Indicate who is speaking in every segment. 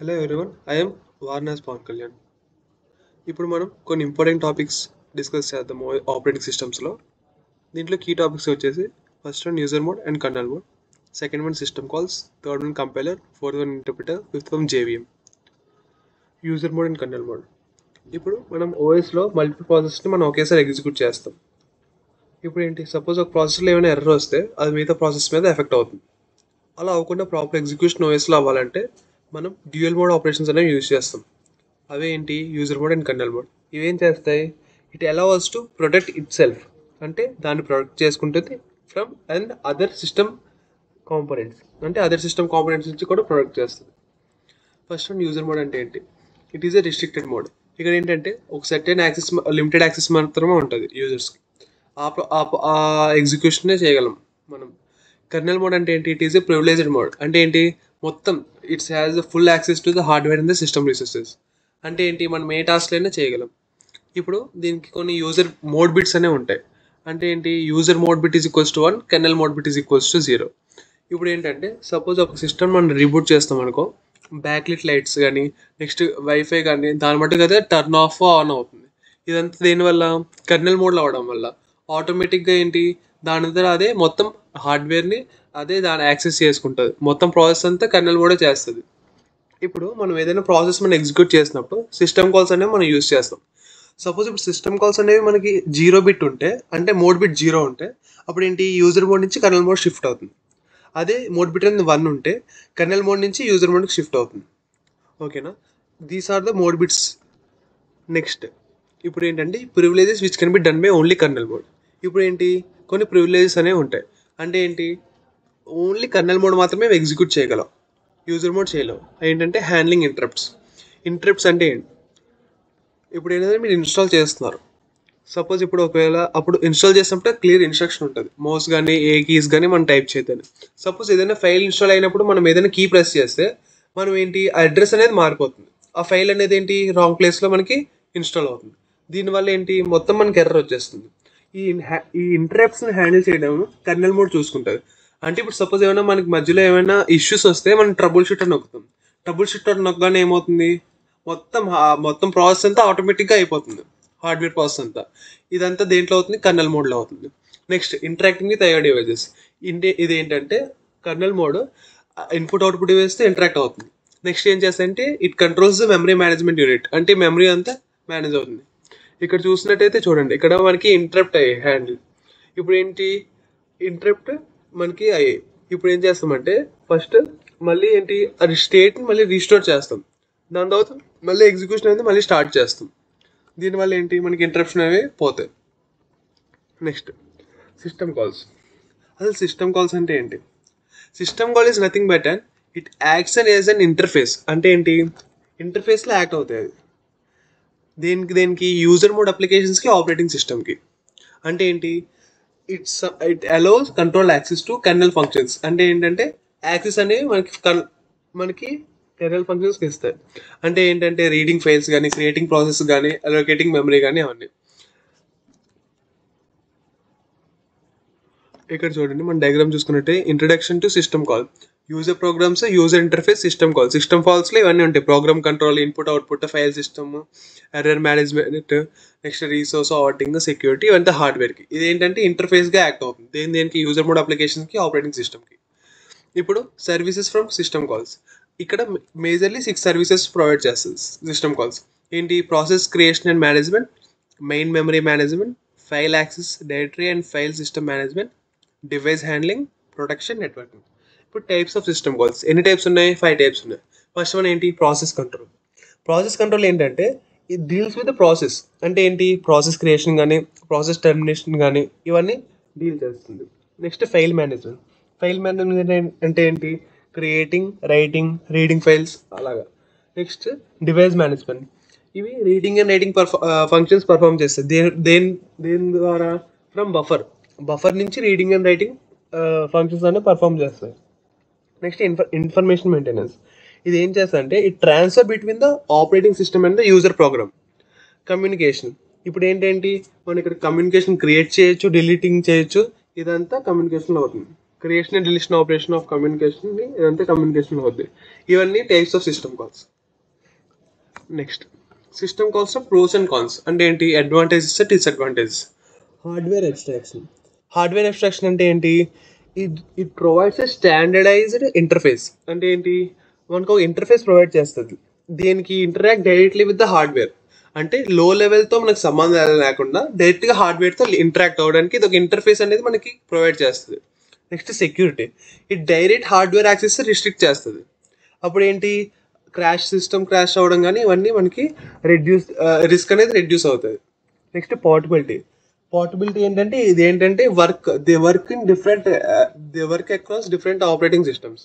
Speaker 1: Hello everyone, I'm Varanasi Pawan Kalyan. ఇప్పుడు మనం కొన్ని ఇంపార్టెంట్ టాపిక్స్ డిస్కస్ చేద్దాం ఆపరేటింగ్ సిస్టమ్స్లో. దీంట్లో కీ టాపిక్స్ వచ్చేసి first one user mode and kernel mode, second one system calls, third one compiler, fourth one interpreter, fifth one JVM. User mode and kernel mode. ఇప్పుడు మనం ఓఎస్లో multiple ప్రాసెస్ని మనం ఒకేసారి execute చేస్తాం. ఇప్పుడు ఏంటి, సపోజ్ ఒక ప్రాసెస్లో ఏమైనా ఎర్రర్ వస్తే అది మిగతా ప్రాసెస్ మీద ఎఫెక్ట్ అవుతుంది. అలా అవ్వకుండా ప్రాపర్ ఎగ్జిక్యూషన్ ఓఎస్లో అవ్వాలంటే మనం డ్యూయల్ మోడ్ ఆపరేషన్స్ అనేవి యూజ్ చేస్తాం. అవే ఏంటి, user mode and kernel mode. ఇవేం చేస్తాయి, it allows to protect it self, అంటే దాన్ని ప్రొటెక్ట్ చేసుకుంటుంది from and other system components, అంటే అదర్ సిస్టమ్ కాంపోనెంట్స్ నుంచి కూడా ప్రొటెక్ట్ చేస్తుంది. ఫస్ట్ వన్ యూజర్ మోడ్ అంటే ఏంటి, it is a restricted mode. ఇక్కడ ఏంటంటే ఒక సర్టెన్ యాక్సెస్, లిమిటెడ్ యాక్సెస్ మాత్రమే ఉంటుంది యూజర్స్కి. ఆ ఎగ్జిక్యూషనే చేయగలం మనం. కర్నల్ మోడ్ అంటే ఏంటి, it is a privileged mode. అంటే ఏంటి, మొత్తం it's has full access to the hardware and the system resources. అంటే ఏంటి, మనం ఏ టాస్క్లైనా చేయగలం. ఇప్పుడు దీనికి కొన్ని యూజర్ మోడ్ బిట్స్ అనేవి ఉంటాయి. అంటే ఏంటి, user mode bit is equals to 1, kernel mode bit is equals to 0. ఇప్పుడు ఏంటంటే సపోజ్ ఒక సిస్టమ్ మనం రీబూట్ చేస్తాం అనుకో, బ్యాక్లిట్ లైట్స్ కానీ నెక్స్ట్ వైఫై కానీ దాని మట్టుకు అదే టర్న్ ఆఫ్ ఆన్ అవుతుంది. ఇదంతా దేనివల్ల, కర్నల్ మోడ్లో అవడం వల్ల. ఆటోమేటిక్గా ఏంటి, దాని దగ్గర అదే మొత్తం హార్డ్వేర్ని అదే దాన్ని యాక్సెస్ చేసుకుంటుంది. మొత్తం ప్రాసెస్ అంతా కర్నల్ మోడే చేస్తుంది. ఇప్పుడు మనం ఏదైనా ప్రాసెస్ మనం ఎగ్జిక్యూట్ చేసినప్పుడు సిస్టమ్ కాల్స్ అనేవి మనం యూజ్ చేస్తాం. సపోజ్ ఇప్పుడు సిస్టమ్ కాల్స్ అనేవి మనకి 0 బిట్ ఉంటే, అంటే మోడ్ బిట్ 0 ఉంటే, అప్పుడు ఏంటి, యూజర్ మోడ్ నుంచి కర్నల్ మోడ్ షిఫ్ట్ అవుతుంది. అదే మోడ్ బిట్ అనేది 1 ఉంటే కర్నల్ మోడ్ నుంచి యూజర్ మోడ్కి షిఫ్ట్ అవుతుంది. ఓకేనా, these are the mode bits. Next ఇప్పుడు ఏంటంటే privileges which can be done by only kernel mode. ఇప్పుడు ఏంటి, కొన్ని ప్రివిలేజెస్ అనేవి ఉంటాయి. అంటే ఏంటి, ఓన్లీ కర్నల్ మోడ్ మాత్రమే ఎగ్జిక్యూట్ చేయగలం, యూజర్ మోడ్ చేయలేవు. ఏంటంటే హ్యాండ్లింగ్ ఇంటరప్ట్స్. ఇంటరప్ట్స్ అంటే ఏంటి, ఇప్పుడు ఏంటంటే మీరు ఇన్స్టాల్ చేస్తున్నారు. సపోజ్ ఇప్పుడు ఒకవేళ అప్పుడు ఇన్స్టాల్ చేసినప్పుడు క్లియర్ ఇన్స్ట్రక్షన్ ఉంటుంది, మౌస్ కానీ ఏ కీస్ కానీ మనం టైప్ చేయదని. సపోజ్ ఏదైనా ఫైల్ ఇన్స్టాల్ అయినప్పుడు మనం ఏదైనా కీ ప్రెస్ చేస్తే మనం ఏంటి, ఆ అడ్రస్ అనేది మారిపోతుంది. ఆ ఫైల్ అనేది ఏంటి, రాంగ్ ప్లేస్లో మనకి ఇన్స్టాల్ అవుతుంది. దీనివల్ల ఏంటి, మొత్తం మనకి ఎర్రర్ వచ్చేస్తుంది. ఈ ఇంటరప్ట్స్ని హ్యాండిల్ చేయడం కర్నల్ మోడ్ చూసుకుంటుంది. అంటే ఇప్పుడు సపోజ్ ఏమైనా మనకి మధ్యలో ఏమైనా ఇష్యూస్ వస్తే మనం ట్రబుల్ షూటర్ నొక్కుతాం. ట్రబుల్ షూటర్ నొక్కగానే ఏమవుతుంది, మొత్తం ప్రాసెస్ అంతా ఆటోమేటిక్గా అయిపోతుంది, హార్డ్వేర్ ప్రాసెస్ అంతా. ఇదంతా దేంట్లో అవుతుంది, కర్నల్ మోడ్లో అవుతుంది. Next interacting with IO devices. ఇదేంటంటే కర్నల్ మోడ్ ఇన్పుట్ అవుట్పుట్ డివైస్తో ఇంటరాక్ట్ అవుతుంది. నెక్స్ట్ ఏం చేస్తాయంటే it controls the memory management unit, అంటే మెమరీ అంతా మేనేజ్ అవుతుంది. ఇక్కడ చూసినట్టయితే చూడండి, ఇక్కడ మనకి ఇంటరప్ట్ అయ్యాయి హ్యాండిల్. ఇప్పుడు ఏంటి, ఇంటరప్ట్ మనకి అయ్యాయి. ఇప్పుడు ఏం చేస్తామంటే ఫస్ట్ మళ్ళీ ఏంటి, అది స్టేట్ని మళ్ళీ రీస్టోర్ చేస్తాం. దాని తర్వాత మళ్ళీ ఎగ్జిక్యూషన్ అనేది మళ్ళీ స్టార్ట్ చేస్తాం. దీనివల్ల ఏంటి, మనకి ఇంటరప్షన్ అనేవి పోతాయి. Next system calls. అసలు సిస్టమ్ కాల్స్ అంటే ఏంటి, system call is nothing but and it acts as an interface. అంటే ఏంటి, ఇంటర్ఫేస్లో యాక్ట్ అవుతాయి అది. దేనికి యూజర్ మోడ్ అప్లికేషన్స్కి, ఆపరేటింగ్ సిస్టమ్కి. అంటే ఏంటి, it allows control access to kernel functions. అంటే ఏంటంటే యాక్సెస్ అనేవి మనకి కెర్నల్ ఫంక్షన్స్కి ఇస్తాయి. అంటే ఏంటంటే రీడింగ్ ఫైల్స్ కానీ, క్రియేటింగ్ ప్రాసెస్ కానీ, అలొకేటింగ్ మెమరీ కానీ అవన్నీ. ఇక్కడ చూడండి, మన డయాగ్రామ్ చూసుకున్నట్టే introduction to system call, user programs, user interface, system call. System కాల్స్లో ఇవన్నీ ఉంటాయి, program control, input output, file system, error management, next resource ఆర్టింగ్, సెక్యూరిటీ. ఇవంతా హార్డ్వేర్కి. ఇదేంటంటే ఇంటర్ఫేస్గా యాక్ట్ అవుతుంది దేనికి, యూజర్ మోడ్ అప్లికేషన్కి, ఆపరేటింగ్ సిస్టమ్కి. ఇప్పుడు సర్వీసెస్ ఫ్రమ్ సిస్టమ్ కాల్స్. ఇక్కడ మేజర్లీ 6 సర్వీసెస్ ప్రొవైడ్ చేస్తుంది సిస్టమ్ కాల్స్. ఏంటి, process creation and management, main memory management, file access, directory and file system management, device handling, protection, networking. ఇప్పుడు types of system calls ఎన్ని types ఉన్నాయి, 5 types ఉన్నాయి. First one ఏంటి, process control. Process control ఏంటంటే ఇది deals with the process. అంటే ఏంటి, process creation కానీ, ప్రాసెస్ టర్మినేషన్ కానీ ఇవన్నీ డీల్ చేస్తుంది. Next file management. File management అంటే ఏంటి, క్రియేటింగ్, రైటింగ్, రీడింగ్ ఫైల్స్ అలాగా. Next device management. ఇవి reading and writing functions perform చేస్తాయి. దేని ద్వారా, ఫ్రమ్ బఫర్ నుంచి రీడింగ్ అండ్ రైటింగ్ ఫంక్షన్స్ అనేవి పర్ఫామ్ చేస్తాయి. Next information maintenance. ఇది ఏం చేస్తుంది అంటే it transfer between the operating system and the user program. Communication. ఇప్పుడు ఏంటంటే మనం ఇక్కడ కమ్యూనికేషన్ క్రియేట్ చేయొచ్చు, డిలీటింగ్ చేయొచ్చు, ఇదంతా కమ్యూనికేషన్లో అవుతుంది. Creation and deletion operation of communication, ఇదంతా కమ్యూనికేషన్ అవుద్ది. ఇవన్నీ types of system calls. Next system calls pros and cons అంటే ఏంటి, advantages disadvantages. Hardware abstraction. Hardware abstraction అంటే ఏంటి, it provides a standardized interface. అంటే ఏంటి, మనకు ఒక ఇంటర్ఫేస్ ప్రొవైడ్ చేస్తుంది, దీనికి interact directly with the hardware. అంటే లో లెవెల్తో మనకు సంబంధం లేకుండా డైరెక్ట్గా హార్డ్వేర్తో ఇంటరాక్ట్ అవ్వడానికి ఇది ఒక ఇంటర్ఫేస్ అనేది మనకి ప్రొవైడ్ చేస్తుంది. Next security. ఇది డైరెక్ట్ హార్డ్వేర్ యాక్సెస్ రిస్ట్రిక్ట్ చేస్తుంది. అప్పుడు ఏంటి, సిస్టమ్ క్రాష్ అవ్వడం కానీ ఇవన్నీ మనకి రిస్క్ అనేది రెడ్యూస్ అవుతుంది. నెక్స్ట్ పోర్టబిలిటీ ఏంటంటే ఇది ఏంటంటే they work across different operating systems.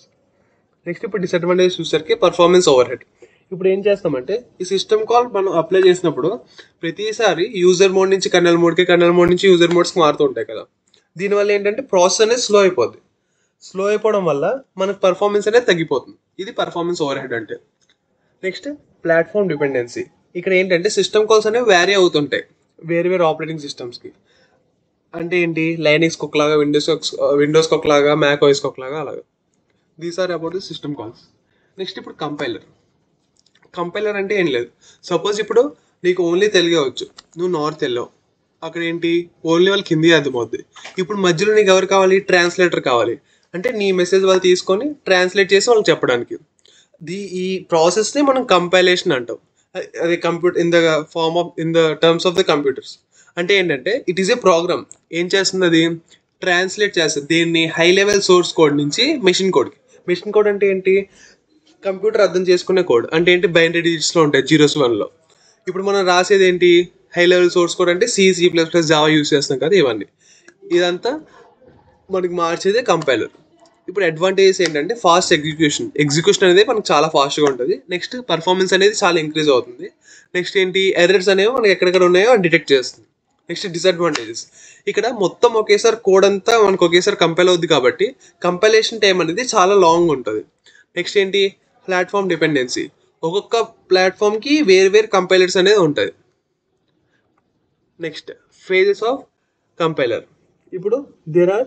Speaker 1: Next ఇప్పుడు డిసడ్వాంటేజ్ చూసరికి పర్ఫార్మెన్స్ ఓవర్ హెడ్. ఇప్పుడు ఏం చేస్తామంటే ఈ సిస్టమ్ కాల్ మనం అప్లై చేసినప్పుడు ప్రతిసారి యూజర్ మోడ్ నుంచి కర్నల్ మోడ్కి, కర్నల్ మోడ్ నుంచి యూజర్ మోడ్స్కి మారుతూ ఉంటాయి కదా. దీనివల్ల ఏంటంటే ప్రాసెస్ అనేది స్లో అయిపోద్ది. స్లో అయిపోవడం వల్ల మనకు పర్ఫార్మెన్స్ అనేది తగ్గిపోతుంది. ఇది పర్ఫార్మెన్స్ ఓవర్ హెడ్ అంటే. Next platform dependency. ఇక్కడ ఏంటంటే సిస్టమ్ కాల్స్ అనేవి వ్యారీ అవుతుంటాయి వేరు ఆపరేటింగ్ సిస్టమ్స్కి. అంటే ఏంటి, లైనక్స్కి ఒకలాగా, విండోస్కి ఒకలాగా, మ్యాక్ ఓఎస్కి ఒకలాగా, అలాగా. These are about the system calls. Next ఇప్పుడు కంపైలర్ అంటే ఏం లేదు. సపోజ్ ఇప్పుడు నీకు ఓన్లీ తెలుగే వచ్చు, నువ్వు నార్త్ వెళ్ళావు, అక్కడ ఏంటి ఓన్లీ వాళ్ళకి హిందీ అర్థమవుద్ది. ఇప్పుడు మధ్యలో నీకు ఎవరు కావాలి, ట్రాన్స్లేటర్ కావాలి. అంటే నీ మెసేజ్ వాళ్ళు తీసుకొని ట్రాన్స్లేట్ చేసి వాళ్ళకి చెప్పడానికి. ఈ ప్రాసెస్ని మనం కంపైలేషన్ అంటాం. అది in the terms of the computers. అంటే ఏంటంటే ఇట్ ఈస్ ఏ ప్రోగ్రామ్. ఏం చేస్తుంది, అది ట్రాన్స్లేట్ చేస్తుంది దీన్ని హై లెవెల్ సోర్స్ కోడ్ నుంచి మెషిన్ కోడ్కి. మెషిన్ కోడ్ అంటే ఏంటి, కంప్యూటర్ అర్థం చేసుకునే కోడ్. అంటే ఏంటి, బైనరీ డిజిట్స్లో ఉంటాయి, 0s 1లో. ఇప్పుడు మనం రాసేది ఏంటి, హై లెవెల్ సోర్స్ కోడ్ అంటే C++, జావా యూస్ చేస్తాం కదా, ఇవన్నీ. ఇదంతా మనకి మార్చేదే కంపైలర్. ఇప్పుడు అడ్వాంటేజెస్ ఏంటంటే ఫాస్ట్ ఎగ్జిక్యూషన్ అనేది మనకు చాలా ఫాస్ట్గా ఉంటుంది. నెక్స్ట్ పర్ఫార్మెన్స్ అనేది చాలా ఇంక్రీజ్ అవుతుంది. నెక్స్ట్ ఏంటి, ఎర్రర్స్ అనేవి మనకి ఎక్కడెక్కడ ఉన్నాయో అని డిటెక్ట్ చేస్తుంది. Next disadvantages. ఇక్కడ మొత్తం ఒకేసారి కోడ్ అంతా మనకు ఒకేసారి కంపైల్ అవుద్ది కాబట్టి కంపైలేషన్ టైం అనేది చాలా లాంగ్ ఉంటుంది. నెక్స్ట్ ఏంటి, ప్లాట్ఫామ్ డిపెండెన్సీ. ఒక్కొక్క ప్లాట్ఫామ్కి వేరు కంపైలర్స్ అనేది ఉంటుంది. Next phases of compiler. ఇప్పుడు there are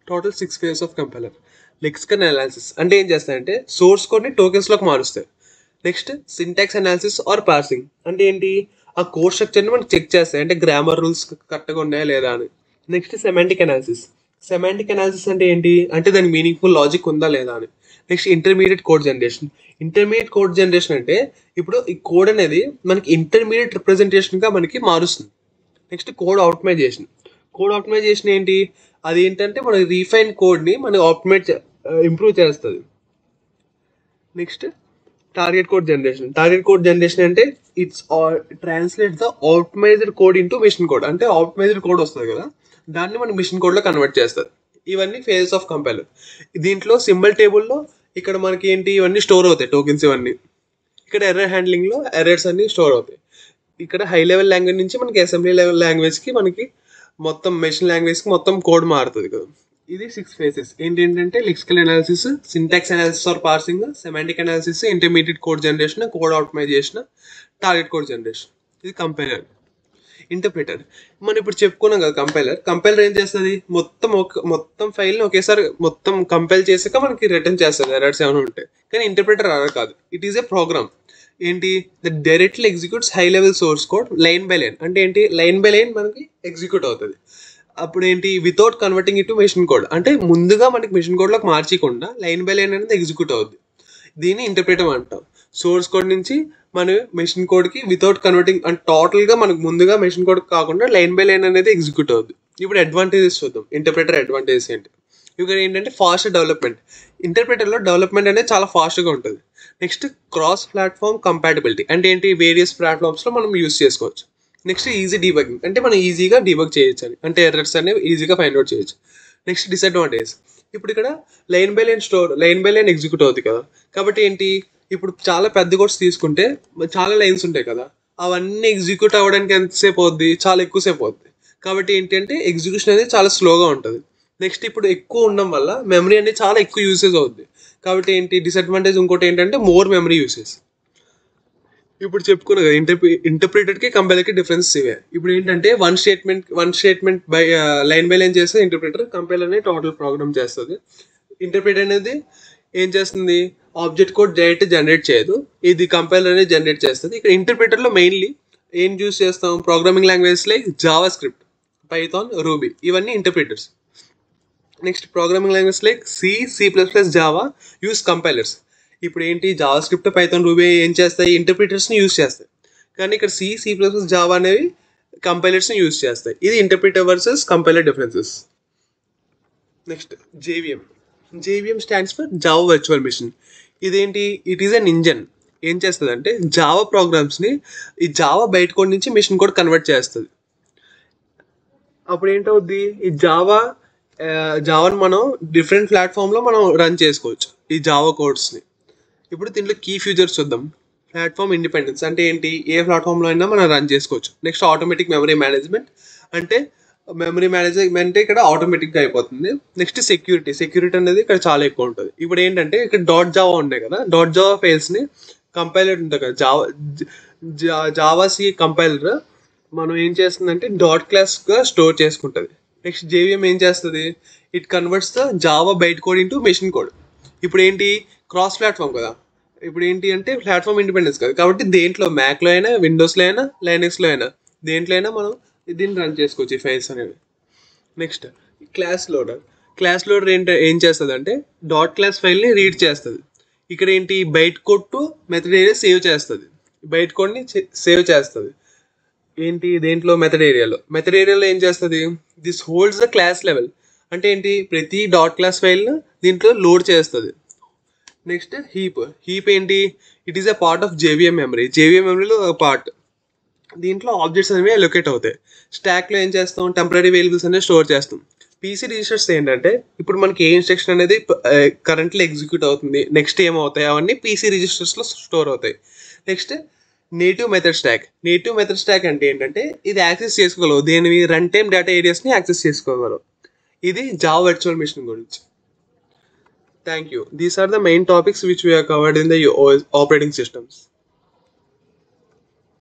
Speaker 1: total 6 phases of compiler. Lexical analysis అంటే ఏం చేస్తాయంటే సోర్స్ కోడ్ని టోకెన్స్లోకి మారుస్తాయి. Next syntax analysis or parsing అంటే ఏంటి, ఆ కోడ్ స్ట్రక్చర్ని మనకి చెక్ చేస్తాయి, అంటే గ్రామర్ రూల్స్ కరెక్ట్గా ఉన్నాయా లేదా అని. నెక్స్ట్ సెమాంటిక్ అనాలిసిస్ అంటే ఏంటి, అంటే దానికి మీనింగ్ఫుల్ లాజిక్ ఉందా లేదా అని. నెక్స్ట్ ఇంటర్మీడియట్ కోడ్ జనరేషన్ అంటే ఇప్పుడు ఈ కోడ్ అనేది మనకి ఇంటర్మీడియట్ రిప్రజెంటేషన్గా మనకి మారుస్తుంది. నెక్స్ట్ కోడ్ ఆప్టిమైజేషన్ ఏంటి, అది ఏంటంటే మన రీఫైన్ కోడ్ని మన ఇంప్రూవ్ చేస్తుంది. నెక్స్ట్ టార్గెట్ కోడ్ జనరేషన్ అంటే it's translate the optimized code into machine code. అంటే ఆప్టిమైజ్డ్ కోడ్ వస్తుంది కదా, దాన్ని మనం మిషన్ కోడ్లో కన్వర్ట్ చేస్తుంది. ఇవన్నీ ఫేజెస్ ఆఫ్ కంపైలర్. దీంట్లో సింబల్ టేబుల్లో ఇక్కడ మనకి ఏంటి, ఇవన్నీ స్టోర్ అవుతాయి టోకెన్స్ ఇవన్నీ. ఇక్కడ ఎర్రర్ హ్యాండ్లింగ్లో ఎర్రర్స్ అన్ని స్టోర్ అవుతాయి. ఇక్కడ హై లెవెల్ లాంగ్వేజ్ నుంచి మనకి అసెంబ్లీ లెవెల్ లాంగ్వేజ్కి మనకి మొత్తం మెషిన్ లాంగ్వేజ్కి మొత్తం కోడ్ మారుతుంది కదా. ఇది 6 phases ఏంటంటే lexical analysis, syntax analysis or parsing, semantic analysis, intermediate code generation, code optimization, target code generation. ఇది కంపైలర్. ఇంటర్ప్రిటర్ మనం ఇప్పుడు చెప్పుకున్నాం కదా. కంపైలర్ ఏం చేస్తుంది, మొత్తం ఫైల్ని ఒకేసారి మొత్తం కంపైల్ చేసాక మనకి రిటర్న్ చేస్తుంది ఎర్రర్స్ ఏమైనా ఉంటాయి. కానీ ఇంటర్ప్రిటర్ అలా కాదు, ఇట్ ఈస్ ఏ ప్రోగ్రామ్. ఏంటి, that directly executes high level source code line by line. అంటే ఏంటి, లైన్ బై లైన్ మనకి ఎగ్జిక్యూట్ అవుతుంది. అప్పుడు ఏంటి, without converting it to machine code. అంటే ముందుగా మనకి మెషిన్ కోడ్లోకి మార్చకుండా లైన్ బై లైన్ అనేది ఎగ్జిక్యూట్ అవుద్ది. దీన్ని ఇంటర్ప్రిటర్ అంటాం. సోర్స్ కోడ్ నుంచి మన మెషిన్ కోడ్కి వితౌట్ కన్వర్టింగ్, అంటే టోటల్గా మనకు ముందుగా మెషిన్ కోడ్ కాకుండా లైన్ బై లైన్ అనేది ఎగ్జిక్యూట్ అవుద్ది. ఇప్పుడు అడ్వాంటేజెస్ చూద్దాం. ఇంటర్ప్రిటర్ అడ్వాంటేజెస్ ఏంటి, ఇక్కడ ఏంటంటే ఫాస్ట్ డెవలప్మెంట్. ఇంటర్ప్రిటర్లో డెవలప్మెంట్ అనేది చాలా ఫాస్ట్గా ఉంటుంది. నెక్స్ట్ క్రాస్ ప్లాట్ఫామ్ కంపాటబిలిటీ అంటే ఏంటి, వేరియస్ ప్లాట్ఫామ్స్లో మనం యూస్ చేసుకోవచ్చు. నెక్స్ట్ ఈజీ డీబగింగ్ అంటే మనం ఈజీగా డీబగ్ చేయొచ్చు అని, అంటే ఎర్రర్స్ అనేవి ఈజీగా ఫైండ్ అవుట్ చేయొచ్చు. Next disadvantage. ఇప్పుడు ఇక్కడ లైన్ బై లైన్ ఎగ్జిక్యూట్ అవుతుంది కదా, కాబట్టి ఏంటి, ఇప్పుడు చాలా పెద్ద కోడ్స్ తీసుకుంటే చాలా లైన్స్ ఉంటాయి కదా, అవన్నీ ఎగ్జిక్యూట్ అవ్వడానికి ఎంతసేపు అవుద్ది, చాలా ఎక్కువసేపు అవుద్ది. కాబట్టి ఏంటంటే ఎగ్జిక్యూషన్ అనేది చాలా స్లోగా ఉంటుంది. నెక్స్ట్ ఇప్పుడు ఎక్కువ ఉండడం వల్ల మెమరీ అనేది చాలా ఎక్కువ యూసేజ్ అవుద్ది. కాబట్టి ఏంటి డిసడ్వాంటేజ్ ఇంకోటి ఏంటంటే మోర్ మెమరీ యూసేజ్. ఇప్పుడు చెప్పుకున్నా కదా ఇంటర్ప్రిటర్కి కంపైలర్కి డిఫరెన్స్ ఇవే. ఇప్పుడు ఏంటంటే one statement line by line చేస్తే ఇంటర్ప్రిటర్, కంపైలర్ అనేది టోటల్ ప్రోగ్రామ్ చేస్తుంది. ఇంటర్ప్రిటర్ అనేది ఏం చేస్తుంది, ఆబ్జెక్ట్ కోడ్ డైరెక్ట్ జనరేట్ చేయదు, ఇది కంపైలర్ అనేది జనరేట్ చేస్తుంది. ఇక్కడ ఇంటర్ప్రిటర్లో మెయిన్లీ ఏం యూస్ చేస్తాం, programming language like JavaScript, Python, Ruby, ఇవన్నీ interpreters. Next programming language like C++, Java use compilers. ఇప్పుడు ఏంటి, జావా స్క్రిప్ట్, పైథాన్, రూబీ ఏం చేస్తాయి, ఇంటర్ప్రిటర్స్ని యూస్ చేస్తాయి. కానీ ఇక్కడ C++, జావా అనేవి కంపైలర్స్ని యూస్ చేస్తాయి. ఇది interpreter versus compiler differences. Next JVM stands for Java virtual machine. ఇదేంటి, ఇట్ ఈస్ అన్ ఇంజన్. ఏం చేస్తుంది అంటే జావా ప్రోగ్రామ్స్ని ఈ జావా బయట కోడ్ నుంచి మిషన్ కోడ్ కన్వర్ట్ చేస్తుంది. అప్పుడు ఏంటవుద్ది, ఈ జావాని మనం డిఫరెంట్ ప్లాట్ఫామ్లో మనం రన్ చేసుకోవచ్చు ఈ జావా కోడ్స్ని. ఇప్పుడు దీంట్లో కీ ఫీచర్స్ చూద్దాం. ప్లాట్ఫామ్ ఇండిపెండెన్స్ అంటే ఏంటి, ఏ ప్లాట్ఫామ్లో అయినా మనం రన్ చేసుకోవచ్చు. నెక్స్ట్ ఆటోమేటిక్ మెమరీ మేనేజ్మెంట్, అంటే మెమరీ మేనేజ్మెంట్ ఇక్కడ ఆటోమేటిక్గా అయిపోతుంది. నెక్స్ట్ సెక్యూరిటీ అనేది ఇక్కడ చాలా ఎక్కువ ఉంటుంది. ఇప్పుడు ఏంటంటే ఇక్కడ .జావా ఉన్నాయి కదా, .జావా ఫైల్స్ని కంపైలర్ ఉంటుంది కదా, జావా సి కంపైలర్ మనం ఏం చేస్తుందంటే క్లాస్గా స్టోర్ చేసుకుంటుంది. నెక్స్ట్ జేవిఎం ఏం చేస్తుంది, it converts the Java byte code into machine code. ఇప్పుడు ఏంటి, క్రాస్ ప్లాట్ఫామ్ కదా, ఇప్పుడు ఏంటి అంటే ప్లాట్ఫామ్ ఇండిపెండెన్స్ కదా, కాబట్టి దేంట్లో మ్యాక్లో అయినా, విండోస్లో అయినా, లైనక్స్లో అయినా, దేంట్లో అయినా మనం దీన్ని రన్ చేసుకోవచ్చు ఈ ఫైల్స్ అనేవి. నెక్స్ట్ క్లాస్ లోడర్ ఏం చేస్తుంది అంటే క్లాస్ ఫైల్ని రీడ్ చేస్తుంది. ఇక్కడ ఏంటి, byte code to method area save చేస్తుంది, బైట్ కోడ్ని సేవ్ చేస్తుంది. ఏంటి, దేంట్లో మెథడ్ ఏరియాలో ఏం చేస్తుంది, this holds the class level, అంటే ఏంటి, ప్రతి క్లాస్ ఫైల్ను దీంట్లో లోడ్ చేస్తుంది. నెక్స్ట్ హీప్ ఏంటి, it is a part of JVM మెమరీలో పార్ట్. దీంట్లో ఆబ్జెక్ట్స్ అనేవి అలొకేట్ అవుతాయి. స్టాక్లో ఏం చేస్తాం, టెంపరీ వేరియబుల్స్ అనేవి స్టోర్ చేస్తాం. పీసీ రిజిస్టర్స్ ఏంటంటే ఇప్పుడు మనకి ఏ ఇన్స్ట్రక్షన్ అనేది కరెంట్లీ ఎగ్జిక్యూట్ అవుతుంది, నెక్స్ట్ ఏమవుతాయి, అవన్నీ పీసీ రిజిస్టర్స్లో స్టోర్ అవుతాయి. నెక్స్ట్ నేటివ్ మెథడ్ స్టాక్ అంటే ఏంటంటే ఇది యాక్సెస్ చేసుకోగలవు, దేనివి, రన్ టైమ్ డేటా ఏరియాస్ని యాక్సెస్ చేసుకోగలవు. ఇది జావా వర్చువల్ మిషన్ గురించి. Thank you. These are the main topics which we have covered in the operating systems.